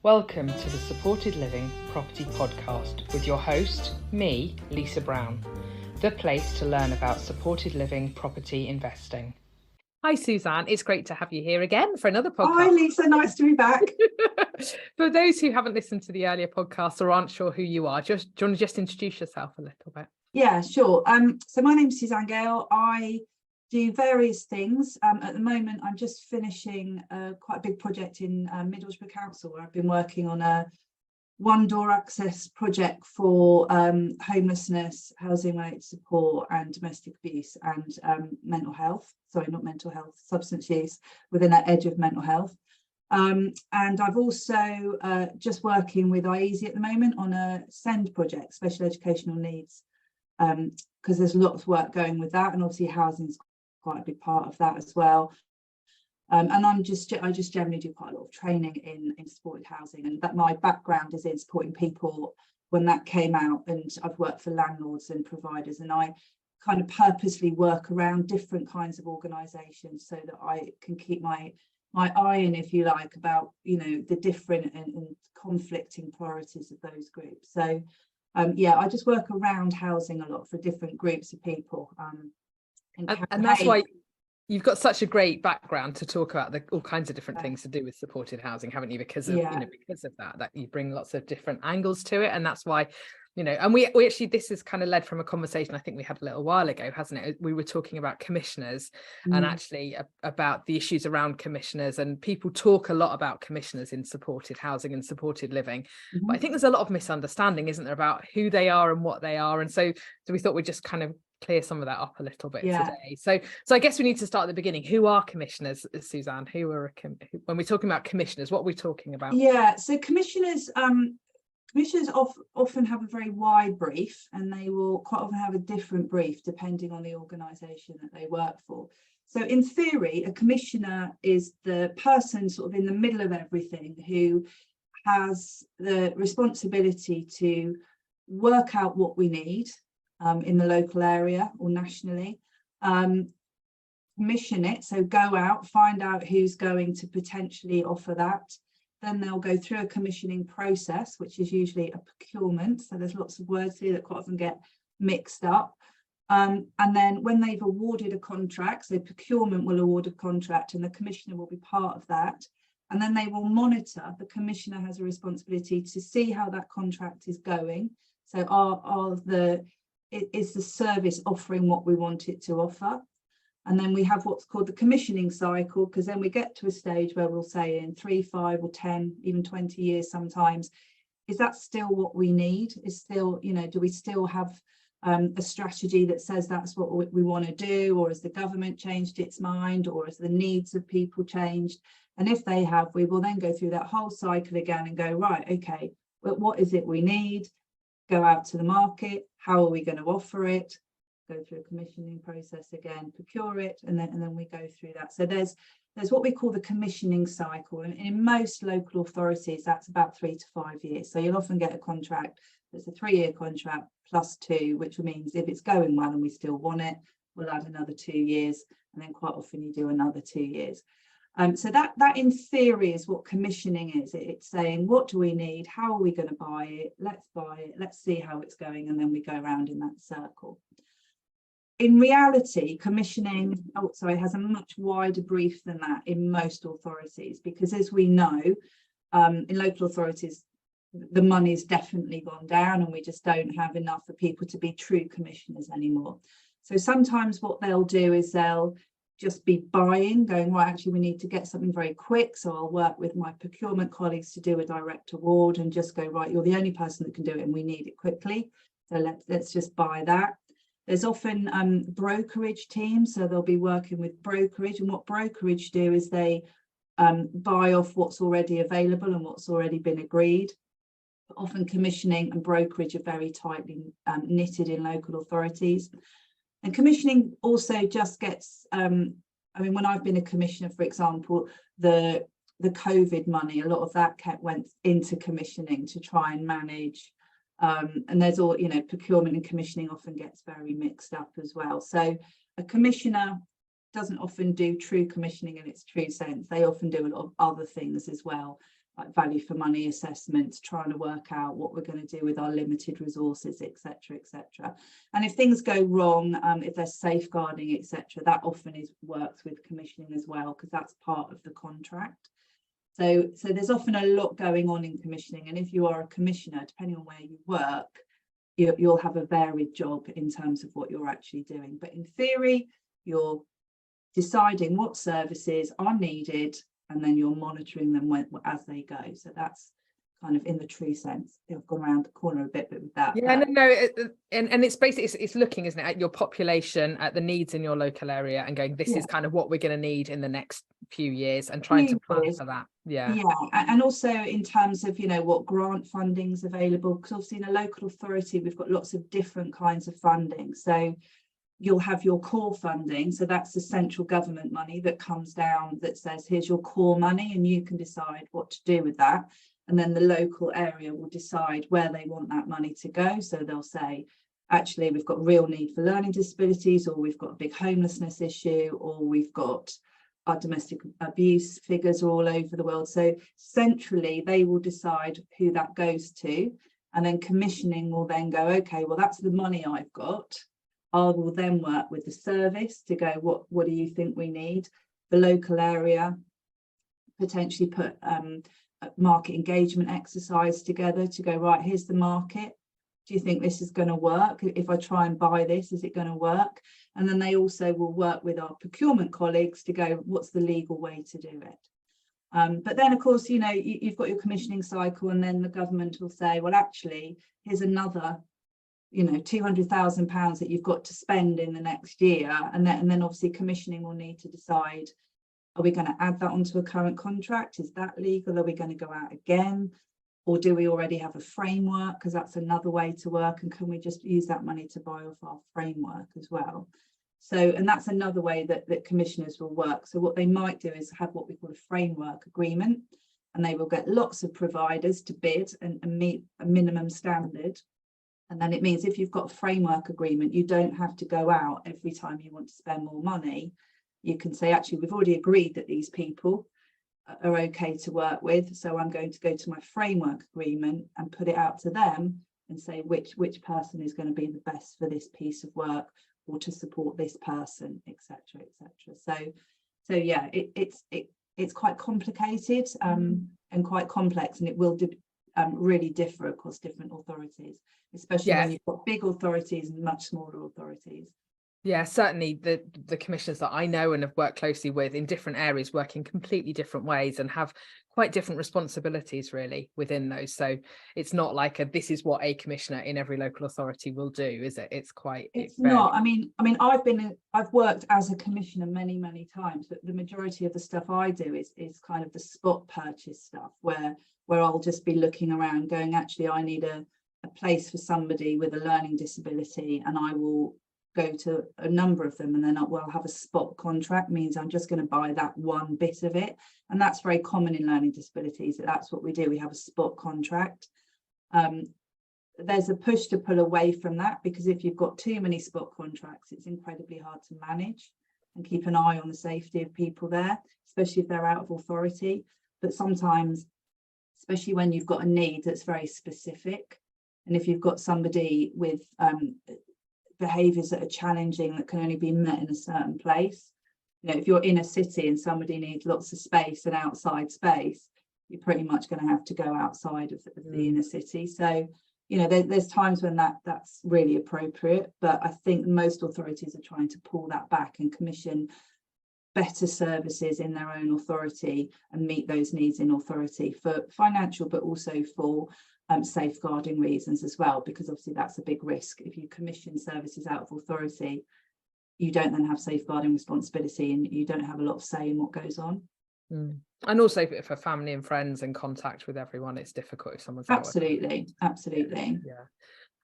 Welcome to the Supported Living Property Podcast with your host, me, Lisa Brown, the place to learn about supported living property investing. Hi, Suzanne. It's great to have you here again for another podcast. Hi, Lisa. Nice to be back. For those who haven't listened to the earlier podcasts or aren't sure who you are, do you want to just introduce yourself a little bit? Yeah, sure. So my name's Suzanne Gale. I do various things. At the moment, I'm just finishing quite a big project in Middlesbrough Council, where I've been working on a one-door access project for homelessness, housing-related support and domestic abuse and mental health. Sorry, not mental health, substance use within that edge of mental health. And I've also just working with IESE at the moment on a SEND project, special educational needs, because there's lots of work going with that, and obviously housing is quite a big part of that as well. And I just generally do quite a lot of training in supported housing, and that my background is in supporting people when that came out, and I've worked for landlords and providers, and I kind of purposely work around different kinds of organisations so that I can keep my eye in, if you like, about, you know, the different and conflicting priorities of those groups. So yeah, I just work around housing a lot for different groups of people. And that's why you've got such a great background to talk about all kinds of different things to do with supported housing, haven't you? Because of because of that you bring lots of different angles to it, and that's why, you know. And we actually, this is kind of led from a conversation I think we had a little while ago, hasn't it? We were talking about commissioners and actually about the issues around commissioners, and people talk a lot about commissioners in supported housing and supported living, but I think there's a lot of misunderstanding, isn't there, about who they are and what they are, and so we thought we'd just kind of clear some of that up a little bit today. So I guess we need to start at the beginning. Who are commissioners, Suzanne? When we're talking about commissioners, what are we talking about? Yeah, so commissioners often have a very wide brief, and they will quite often have a different brief depending on the organisation that they work for. So in theory, a commissioner is the person sort of in the middle of everything who has the responsibility to work out what we need in the local area or nationally, commission it, so go out, find out who's going to potentially offer that. Then they'll go through a commissioning process, which is usually a procurement. So there's lots of words here that quite often get mixed up. And then when they've awarded a contract, so procurement will award a contract and the commissioner will be part of that. And then they will monitor, the commissioner has a responsibility to see how that contract is going. So is the service offering what we want it to offer? And then we have what's called the commissioning cycle, because then we get to a stage where we'll say in 3, 5 or 10, even 20 years sometimes, is that still what we need? Is still, you know, do we still have a strategy that says that's what we want to do, or has the government changed its mind, or has the needs of people changed? And if they have, we will then go through that whole cycle again and go, right, okay, well, what is it we need? Go out to the market. How are we going to offer it? Go through a commissioning process again, procure it, and then we go through that. So there's what we call the commissioning cycle, and in most local authorities that's about 3 to 5 years. So you'll often get a contract that's a 3-year contract plus 2, which means if it's going well and we still want it, we'll add another 2 years, and then quite often you do another 2 years. So that in theory is what commissioning is. It's saying, what do we need? How are we going to buy it? Let's buy it. Let's see how it's going. And then we go around in that circle. In reality, commissioning has a much wider brief than that in most authorities, because as we know, in local authorities, the money's definitely gone down and we just don't have enough for people to be true commissioners anymore. So sometimes what they'll do is they'll just be buying, going, right, actually we need to get something very quick, so I'll work with my procurement colleagues to do a direct award and just go, right, you're the only person that can do it and we need it quickly, so let's just buy that. There's often brokerage teams, so they'll be working with brokerage, and what brokerage do is they buy off what's already available and what's already been agreed. Often commissioning and brokerage are very tightly knitted in local authorities. And commissioning also just gets, I mean, when I've been a commissioner, for example, the COVID money, a lot of that went into commissioning to try and manage. And there's all, you know, procurement and commissioning often gets very mixed up as well. So a commissioner doesn't often do true commissioning in its true sense. They often do a lot of other things as well. like value for money assessments, trying to work out what we're going to do with our limited resources, etc., etc. And if things go wrong, if there's safeguarding, etc., that often works with commissioning as well, because that's part of the contract. So there's often a lot going on in commissioning, and if you are a commissioner, depending on where you work, you'll have a varied job in terms of what you're actually doing. But in theory, you're deciding what services are needed, and then you're monitoring them as they go. So that's kind of in the true sense. I've gone around the corner a bit with that. Yeah, and it's basically it's looking, isn't it, at your population, at the needs in your local area, and going, this is kind of what we're going to need in the next few years, and trying to plan for that. Yeah, and also in terms of, you know, what grant funding's available, because obviously in a local authority we've got lots of different kinds of funding. So you'll have your core funding, so that's the central government money that comes down that says, here's your core money, and you can decide what to do with that. And then the local area will decide where they want that money to go. So they'll say, actually, we've got real need for learning disabilities, or we've got a big homelessness issue, or we've got our domestic abuse figures are all over the world. So centrally, they will decide who that goes to. And then commissioning will then go, okay, well, that's the money I've got. I will then work with the service to go, what do you think we need? The local area, potentially put a market engagement exercise together to go, right, here's the market. Do you think this is going to work? If I try and buy this, is it going to work? And then they also will work with our procurement colleagues to go, what's the legal way to do it? But then, of course, you know, you've got your commissioning cycle, and then the government will say, well, actually, here's another, you know, £200,000 that you've got to spend in the next year. And then obviously commissioning will need to decide, are we going to add that onto a current contract? Is that legal? Are we going to go out again? Or do we already have a framework? Because that's another way to work. And can we just use that money to buy off our framework as well? So, and that's another way that commissioners will work. So what they might do is have what we call a framework agreement, and they will get lots of providers to bid and meet a minimum standard. And then it means if you've got a framework agreement, you don't have to go out every time you want to spend more money. You can say, actually, we've already agreed that these people are okay to work with, so I'm going to go to my framework agreement and put it out to them and say which person is going to be the best for this piece of work, or to support this person, etc., etc. So yeah, it's quite complicated and quite complex, and it will really differ across different authorities, especially when you've got big authorities and much smaller authorities. Yeah, certainly the commissioners that I know and have worked closely with in different areas work in completely different ways and have quite different responsibilities really within those. So it's not like this is what a commissioner in every local authority will do, is it? It's not. I mean, I've worked as a commissioner many times, but the majority of the stuff I do is kind of the spot purchase stuff where I'll just be looking around going, actually, I need a place for somebody with a learning disability, and I will go to a number of them, and then I'll have a spot contract, means I'm just going to buy that one bit of it. And that's very common in learning disabilities. That's what we do. We have a spot contract. There's a push to pull away from that, because if you've got too many spot contracts, it's incredibly hard to manage and keep an eye on the safety of people there, especially if they're out of authority. But sometimes, especially when you've got a need that's very specific, and if you've got somebody with behaviours that are challenging that can only be met in a certain place, you know, if you're in a city and somebody needs lots of space and outside space, you're pretty much going to have to go outside of the inner city. So, you know, there's times when that's really appropriate, but I think most authorities are trying to pull that back and commission better services in their own authority and meet those needs in authority for financial, but also for safeguarding reasons as well, because obviously that's a big risk. If you commission services out of authority, you don't then have safeguarding responsibility, and you don't have a lot of say in what goes on. And also for family and friends and contact with everyone, it's difficult if someone's absolutely. Yeah.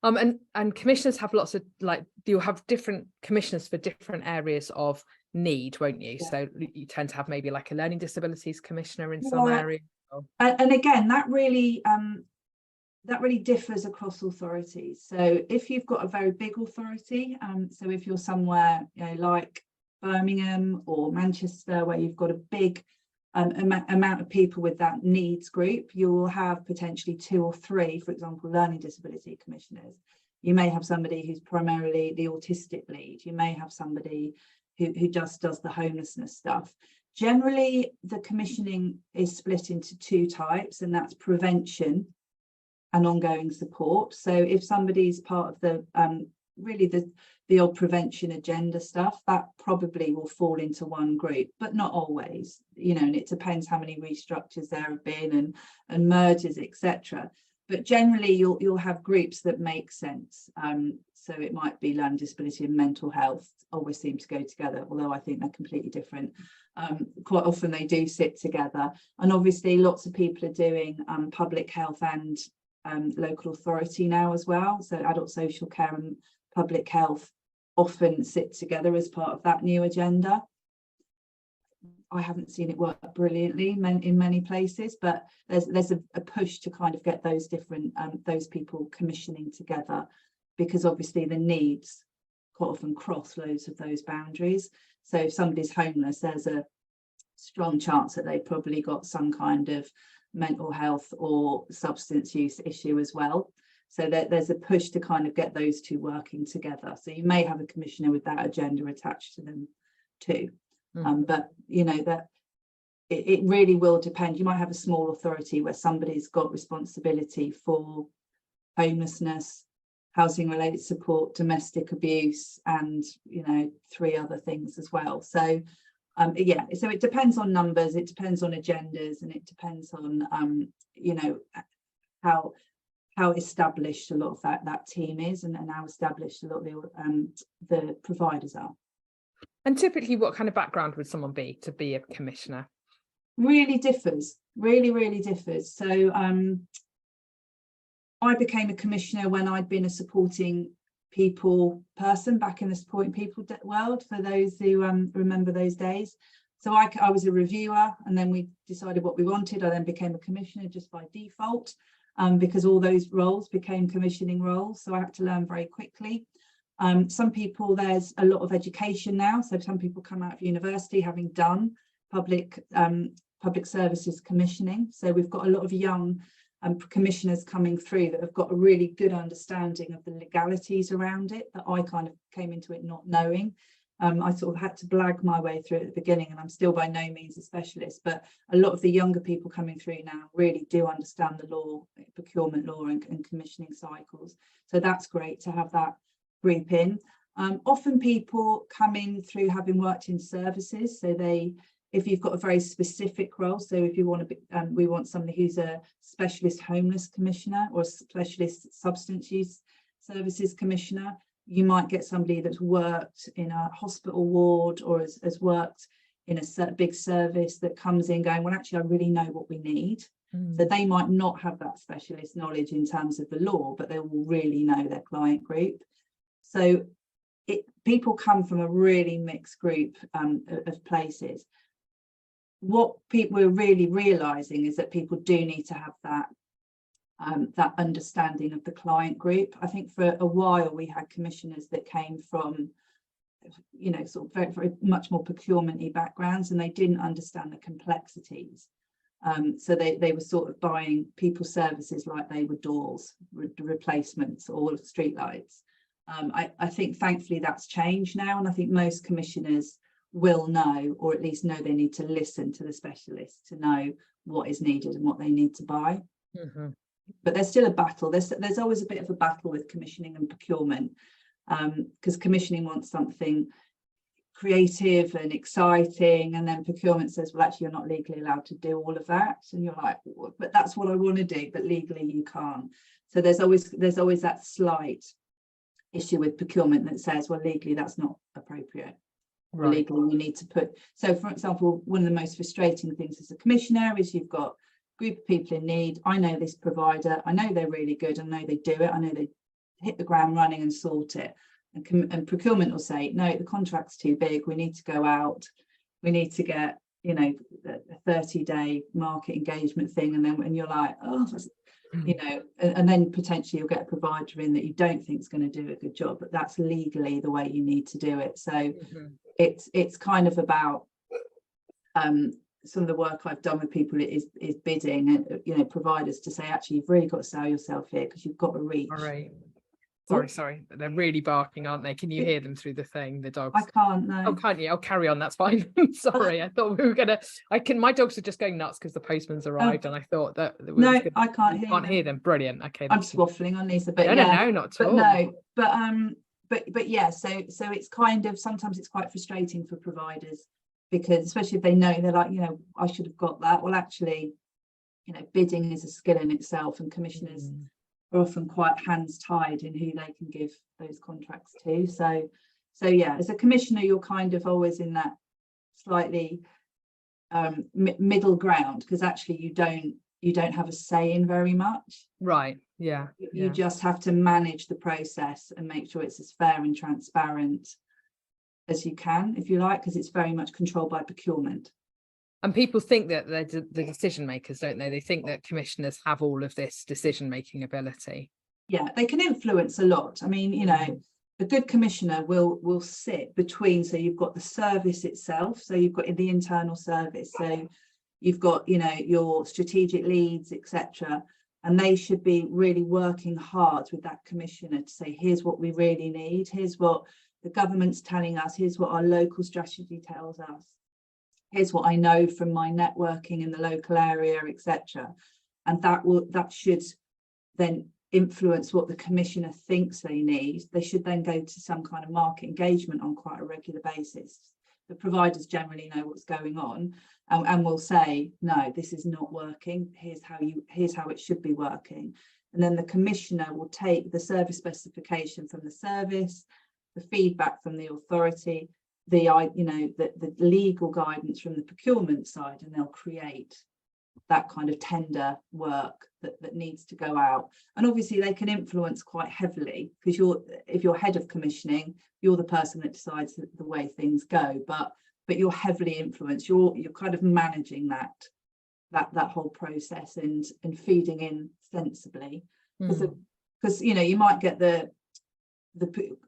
And commissioners have lots of, like, you'll have different commissioners for different areas of need, won't you? Yeah. So you tend to have maybe like a learning disabilities commissioner in some areas. And again, that really differs across authorities. So if you've got a very big authority, so if you're somewhere, you know, like Birmingham or Manchester, where you've got a big amount of people with that needs group, you will have potentially 2 or 3, for example, learning disability commissioners. You may have somebody who's primarily the autistic lead. You may have somebody who just does the homelessness stuff. Generally, the commissioning is split into 2 types, and that's prevention and ongoing support. So if somebody's part of the really the old prevention agenda stuff, that probably will fall into one group, but not always, you know, and it depends how many restructures there have been and mergers, etc. But generally you'll have groups that make sense. So it might be learning disability and mental health always seem to go together, although I think they're completely different. Quite often they do sit together, and obviously lots of people are doing public health and local authority now as well. So adult social care and public health often sit together as part of that new agenda. I haven't seen it work brilliantly in many places, but there's a push to kind of get those different those people commissioning together, because obviously the needs quite often cross loads of those boundaries. So if somebody's homeless, there's a strong chance that they've probably got some kind of mental health or substance use issue as well. So there's a push to kind of get those 2 working together. So you may have a commissioner with that agenda attached to them too. But you know that it really will depend. You might have a small authority where somebody's got responsibility for homelessness, housing related support, domestic abuse, and you know 3 other things as well. So yeah, so it depends on numbers, it depends on agendas, and it depends on you know how established a lot of that team is, and how established a lot of the providers are. And typically, what kind of background would someone be to be a commissioner? Really differs, really differs. So I became a commissioner when I'd been a supporting people person back in the supporting people world, for those who remember those days. So I was a reviewer, and then we decided what we wanted. I then became a commissioner just by default, because all those roles became commissioning roles. So I had to learn very quickly. Some people, there's a lot of education now. So some people come out of university having done public services commissioning. So we've got a lot of young commissioners coming through that have got a really good understanding of the legalities around it, that I kind of came into it not knowing. I sort of had to blag my way through at the beginning, and I'm still by no means a specialist, but a lot of the younger people coming through now really do understand the law, procurement law and commissioning cycles. So that's great to have that group in. Often people come in through having worked in services, so if you've got a very specific role, so if you want to be, we want somebody who's a specialist homeless commissioner or a specialist substance use services commissioner, you might get somebody that's worked in a hospital ward or has worked in a big service that comes in going, well, actually, I really know what we need. So they might not have that specialist knowledge in terms of the law, but they will really know their client group. So people come from a really mixed group of places. What people are really realizing is that people do need to have that understanding of the client group. I think for a while we had commissioners that came from, you know, sort of very, very much more procurement-y backgrounds, and they didn't understand the complexities. So they were sort of buying people's services like they were doors, replacements, or streetlights. I think thankfully that's changed now, and I think most commissioners will know, or at least know they need to listen to the specialists to know what is needed and what they need to buy. But there's still a battle. There's always a bit of a battle with commissioning and procurement, because commissioning wants something creative and exciting, and then procurement says, well, actually, you're not legally allowed to do all of that. And you're like, but that's what I want to do, but legally you can't. So there's always that slight issue with procurement that says, well, legally that's not appropriate. Right. Legally you need to put, so for example, one of the most frustrating things as a commissioner is you've got a group of people in need. I know this provider, I know they're really good, I know they do it, I know they hit the ground running and sort it, and procurement will say, no, the contract's too big, we need to go out, we need to get, you know, a 30-day market engagement thing, and then when you're like, oh, you know, and then potentially you'll get a provider in that you don't think is going to do a good job, but that's legally the way you need to do it. So it's kind of about some of the work I've done with people is bidding and, you know, providers to say, actually, you've really got to sell yourself here because you've got to reach. All right. Sorry, they're really barking, aren't they? Can you hear them through the thing, the dogs? I can't, no. Oh, can't you? I'll carry on, that's fine. Sorry, I thought we were gonna, my dogs are just going nuts because the postman's arrived, and I thought that we no, I can't hear them. Brilliant. Okay, I'm just waffling on Lisa, but no, not at all. No, but yeah, so it's kind of, sometimes it's quite frustrating for providers, because especially if they know, they're like, you know, I should have got that. Well, actually, you know, bidding is a skill in itself, and commissioners are often quite hands tied in who they can give those contracts to. So yeah, as a commissioner, you're kind of always in that slightly middle ground, because actually you don't have a say in very much. Right. Yeah. You just have to manage the process and make sure it's as fair and transparent as you can, if you like, because it's very much controlled by procurement. And people think that they're the decision makers, don't they? They think that commissioners have all of this decision making ability. Yeah, they can influence a lot. I mean, you know, a good commissioner will sit between, so you've got the service itself, so you've got the internal service, so you've got, you know, your strategic leads, etc., and they should be really working hard with that commissioner to say, here's what we really need, here's what the government's telling us, here's what our local strategy tells us, here's what I know from my networking in the local area, etc. And that should then influence what the commissioner thinks they need. They should then go to some kind of market engagement on quite a regular basis. The providers generally know what's going on, and will say, no, this is not working, here's how it should be working. And then the commissioner will take the service specification from the service, the feedback from the authority, the legal guidance from the procurement side, and they'll create that kind of tender work that needs to go out. And obviously they can influence quite heavily, because if you're head of commissioning, you're the person that decides the way things go, but you're heavily influenced. You're kind of managing that whole process and feeding in sensibly, because you know, you might get the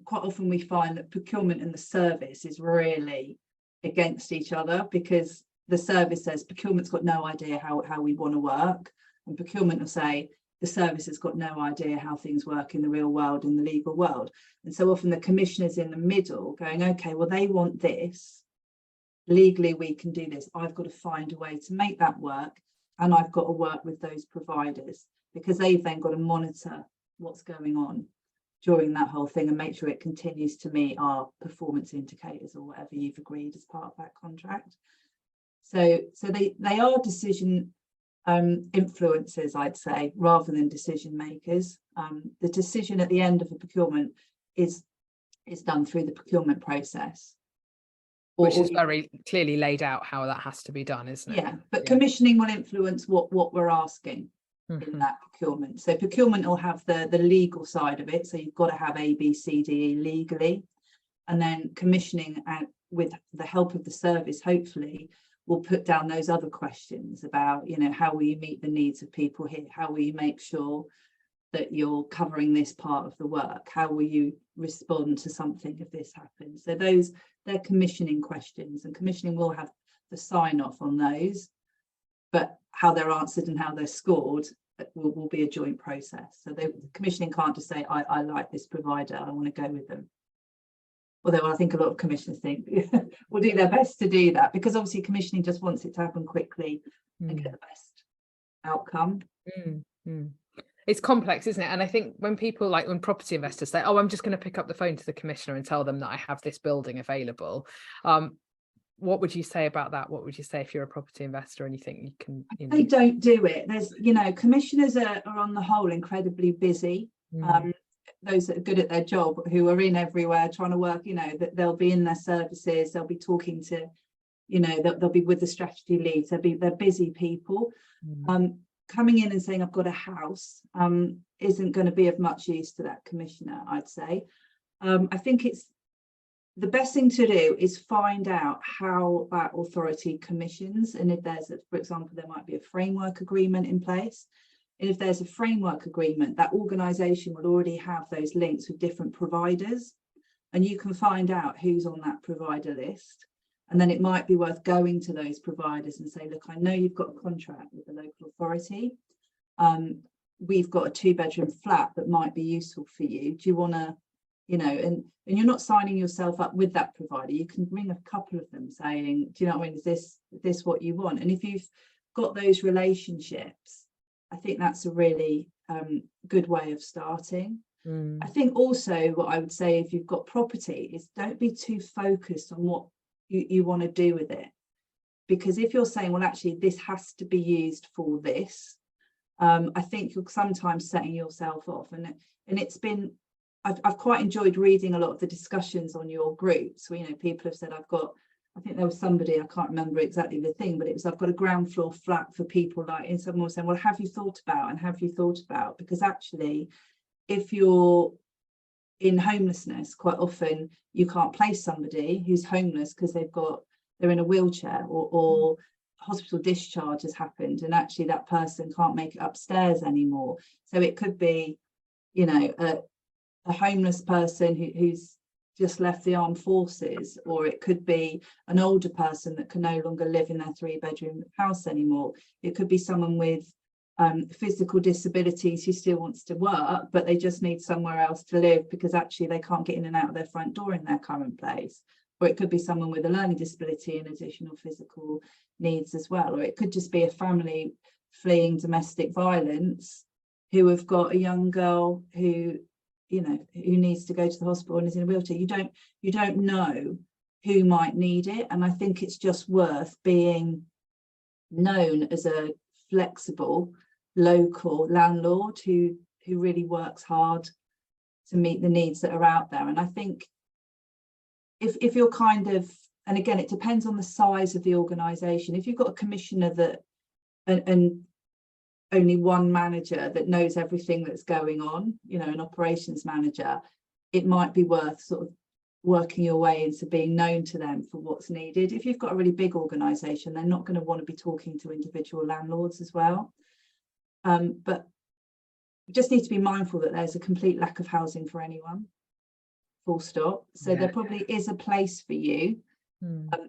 quite often we find that procurement and the service is really against each other, because the service says procurement's got no idea how we want to work, and procurement will say the service has got no idea how things work in the real world, in the legal world. And so often the commissioner's in the middle going, okay, well, they want this, legally we can do this, I've got to find a way to make that work, and I've got to work with those providers, because they've then got to monitor what's going on during that whole thing and make sure it continues to meet our performance indicators or whatever you've agreed as part of that contract. So they are decision influencers, I'd say, rather than decision makers. The decision at the end of a procurement is done through the procurement process, which is very clearly laid out how that has to be done, isn't it? Yeah, but commissioning will influence what we're asking in that procurement. So procurement will have the legal side of it, so you've got to have A, B, C, D, E legally, and then commissioning, with the help of the service, hopefully, will put down those other questions about, you know, how will you meet the needs of people here? How will you make sure that you're covering this part of the work? How will you respond to something if this happens? So they're commissioning questions, and commissioning will have the sign off on those, but how they're answered and how they're scored will be a joint process. So the commissioning can't just say, I like this provider, I want to go with them. Although I think a lot of commissioners think will do their best to do that, because obviously commissioning just wants it to happen quickly and get the best outcome. It's complex, isn't it? And I think when people, like when property investors say, oh, I'm just going to pick up the phone to the commissioner and tell them that I have this building available, what would you say about that? What would you say if you're a property investor and you think you can, you know? They don't do it. There's, you know, commissioners are on the whole incredibly busy. Those that are good at their job, who are in everywhere trying to work, you know, that they'll be in their services, they'll be talking to, you know, they'll be with the strategy leads, they're busy people. Coming in and saying I've got a house isn't going to be of much use to that commissioner, I'd say. I think it's the best thing to do is find out how that authority commissions, and if there's, for example, there might be a framework agreement in place. And if there's a framework agreement, that organisation will already have those links with different providers, and you can find out who's on that provider list. And then it might be worth going to those providers and say, look, I know you've got a contract with the local authority. We've got a 2-bedroom flat that might be useful for you. Do you want to, you know, and you're not signing yourself up with that provider. You can ring a couple of them saying, do you know what I mean? Is this what you want? And if you've got those relationships, I think that's a really good way of starting. I think also what I would say, if you've got property, is don't be too focused on what you want to do with it. Because if you're saying, well, actually, this has to be used for this, I think you're sometimes setting yourself off. And it's been, I've quite enjoyed reading a lot of the discussions on your groups where, you know, people have said, I think there was somebody, I can't remember exactly the thing, but it was, I've got a ground floor flat for people like, and someone was saying, well, have you thought about? Because actually, if you're in homelessness, quite often you can't place somebody who's homeless because they're in a wheelchair, or hospital discharge has happened and actually that person can't make it upstairs anymore. So it could be, you know, a homeless person who's just left the armed forces, or it could be an older person that can no longer live in their 3-bedroom house anymore. It could be someone with physical disabilities who still wants to work, but they just need somewhere else to live because actually they can't get in and out of their front door in their current place. Or it could be someone with a learning disability and additional physical needs as well. Or it could just be a family fleeing domestic violence who have got a young girl who, you know, who needs to go to the hospital and is in a wheelchair. You don't know who might need it. And I think it's just worth being known as a flexible local landlord who really works hard to meet the needs that are out there. And I think if you're kind of, and again, it depends on the size of the organisation. If you've got a commissioner that and only one manager that knows everything that's going on, you know, an operations manager, it might be worth sort of working your way into being known to them for what's needed. If you've got a really big organisation, they're not going to want to be talking to individual landlords as well. But you just need to be mindful that there's a complete lack of housing for anyone, full stop. So there probably is a place for you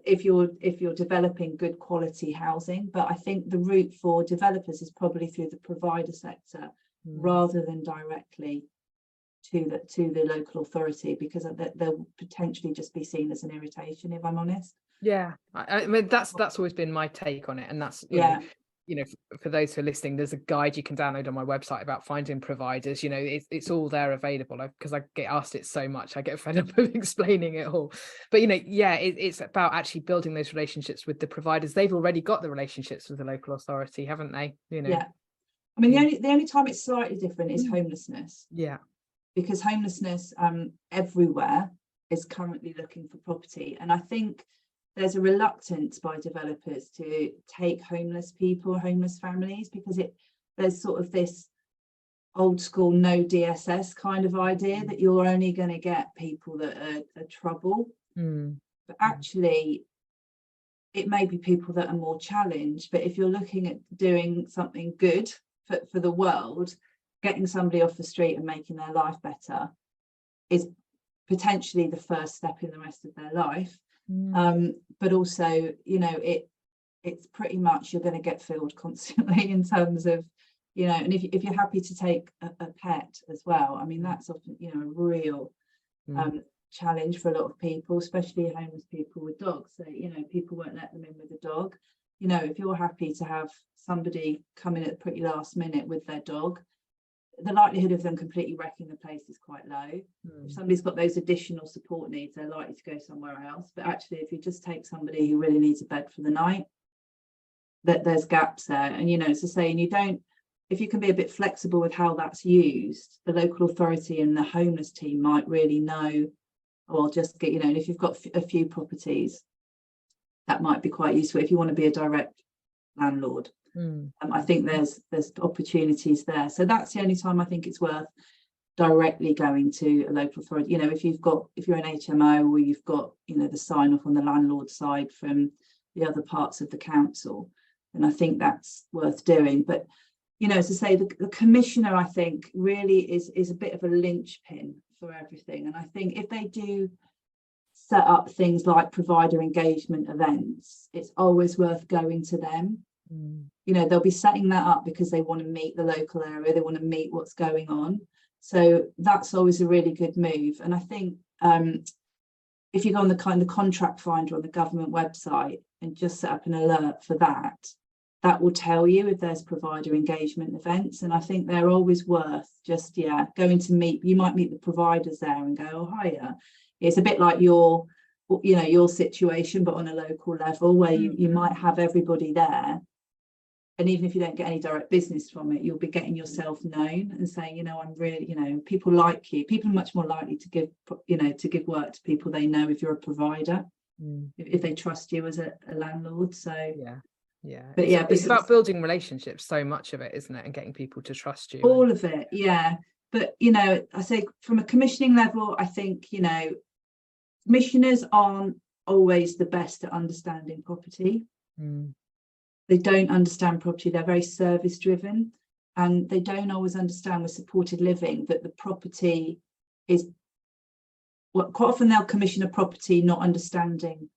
if you're developing good quality housing. But I think the route for developers is probably through the provider sector rather than directly to the local authority, because they'll potentially just be seen as an irritation, if I'm honest. I mean, that's always been my take on it, and that's you know, for those who are listening, there's a guide you can download on my website about finding providers. You know, it's all there available, because I get asked it so much, I get fed up of explaining it all. But, you know, it's about actually building those relationships with the providers. They've already got the relationships with the local authority, haven't they? You know. I mean, the only time it's slightly different is homelessness. Because homelessness everywhere is currently looking for property, and I think there's a reluctance by developers to take homeless people, homeless families, because there's sort of this old school no DSS kind of idea that you're only going to get people that are trouble. But actually, it may be people that are more challenged. But if you're looking at doing something good for the world, getting somebody off the street and making their life better is potentially the first step in the rest of their life. But also, you know, it's pretty much you're going to get filled constantly in terms of, you know, and if you're happy to take a pet as well, I mean, that's often, you know, a real challenge for a lot of people, especially homeless people with dogs. So, you know, people won't let them in with a dog. You know, if you're happy to have somebody come in at the pretty last minute with their dog, the likelihood of them completely wrecking the place is quite low. If somebody's got those additional support needs, they're likely to go somewhere else. But actually, if you just take somebody who really needs a bed for the night, that there's gaps there. And, you know, it's to say, and if you can be a bit flexible with how that's used, the local authority and the homeless team might really know, or just get, you know, and if you've got a few properties, that might be quite useful if you want to be a direct landlord. I think there's opportunities there. So that's the only time I think it's worth directly going to a local authority. You know, if you're an HMO, or you've got, you know, the sign off on the landlord side from the other parts of the council, then I think that's worth doing. But, you know, as I say, the commissioner, I think, really is a bit of a linchpin for everything. And I think if they do set up things like provider engagement events, it's always worth going to them. You know, they'll be setting that up because they want to meet the local area, they want to meet what's going on. So that's always a really good move. And I think if you go on the kind of contract finder on the government website and just set up an alert for that, that will tell you if there's provider engagement events. And I think they're always worth just, going to meet. You might meet the providers there and go, oh, hiya. It's a bit like your situation, but on a local level, where you might have everybody there. And even if you don't get any direct business from it, you'll be getting yourself known and saying, you know, I'm really, you know, people like you. People are much more likely to give, you know, to give work to people they know if you're a provider, if they trust you as a landlord. So but it's about building relationships, so much of it, isn't it, and getting people to trust you. All of it, but you know, I say from a commissioning level, I think, you know, commissioners aren't always the best at understanding property. They don't understand property. They're very service driven, and they don't always understand with supported living that the property is, well, quite often they'll commission a property not understanding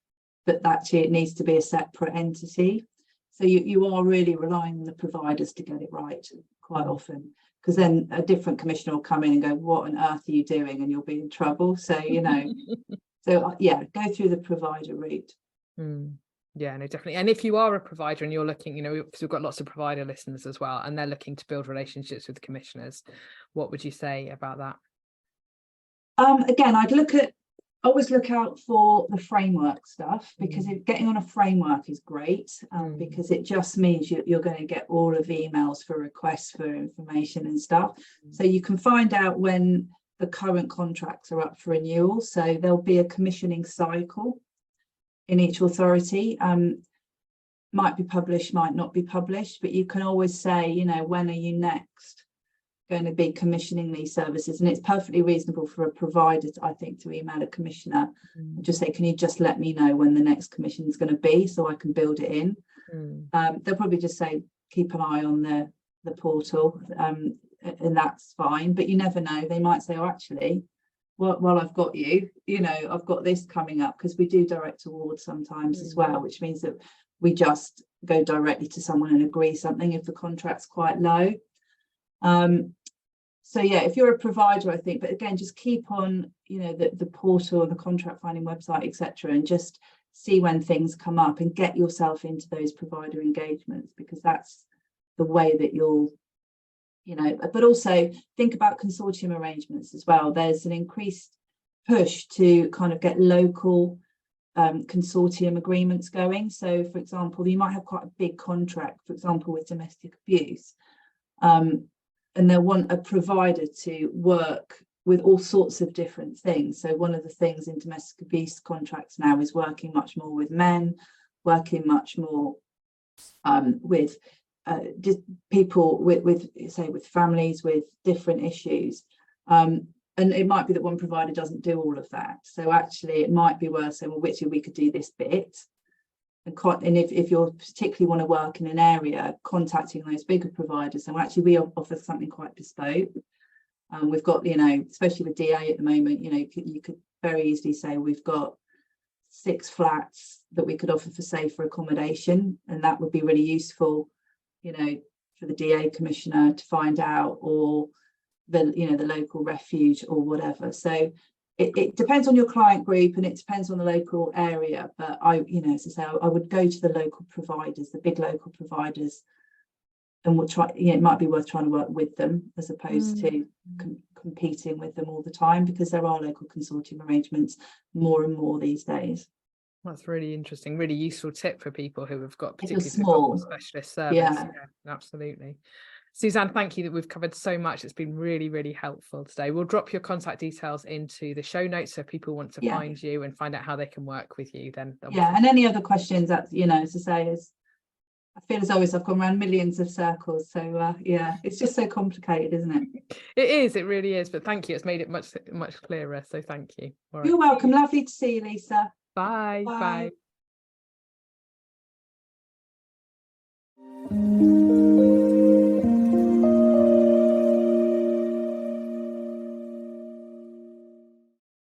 that actually it needs to be a separate entity. So you are really relying on the providers to get it right quite often, because then a different commissioner will come in and go, what on earth are you doing? And you'll be in trouble. So, you know, go through the provider route. Yeah, no, definitely. And if you are a provider and you're looking, you know, because we've got lots of provider listeners as well, and they're looking to build relationships with commissioners, what would you say about that? Again, always look out for the framework stuff, because getting on a framework is great, because it just means you're going to get all of the emails for requests for information and stuff. So you can find out when the current contracts are up for renewal. So there'll be a commissioning cycle in each authority. Might be published, might not be published, but you can always say, you know, when are you next going to be commissioning these services? And it's perfectly reasonable for a provider, I think, to email a commissioner and just say, can you just let me know when the next commission is going to be so I can build it in? They'll probably just say, keep an eye on the portal, and that's fine. But you never know, they might say, oh, actually, well, I've got you, you know, I've got this coming up, because we do direct awards sometimes as well, which means that we just go directly to someone and agree something if the contract's quite low. So if you're a provider, I think, but again, just keep on, you know, the portal and the contract finding website, etc., and just see when things come up and get yourself into those provider engagements, because that's the way that you'll, you know. But also think about consortium arrangements as well. There's an increased push to kind of get local consortium agreements going. So for example, you might have quite a big contract, for example, with domestic abuse, and they'll want a provider to work with all sorts of different things. So one of the things in domestic abuse contracts now is working much more with men, working much more with people with families with different issues. And it might be that one provider doesn't do all of that. So actually it might be worth saying, well, Whitty, we could do this bit. And if you particularly want to work in an area, contacting those bigger providers. And actually we offer something quite bespoke. We've got, you know, especially with DA at the moment, you know, you could very easily say we've got 6 flats that we could offer for safer accommodation, and that would be really useful, you know, for the DA commissioner to find out, or the, you know, the local refuge or whatever. So it depends on your client group and it depends on the local area. But you know, as I say, I would go to the local providers, the big local providers, and we'll try, you know, it might be worth trying to work with them as opposed to competing with them all the time, because there are local consortium arrangements more and more these days. That's really interesting, really useful tip for people who have got particularly small specialist service. Yeah, absolutely. Suzanne, thank you, that we've covered so much. It's been really, really helpful today. We'll drop your contact details into the show notes, so if people want to find you and find out how they can work with you, then and any other questions that, you know, as I say, I feel as always I've gone around millions of circles, so it's just so complicated, isn't it? It is, it really is, but thank you, it's made it much clearer, so thank you. All right. You're welcome. Lovely to see you, Lisa. Bye. Bye.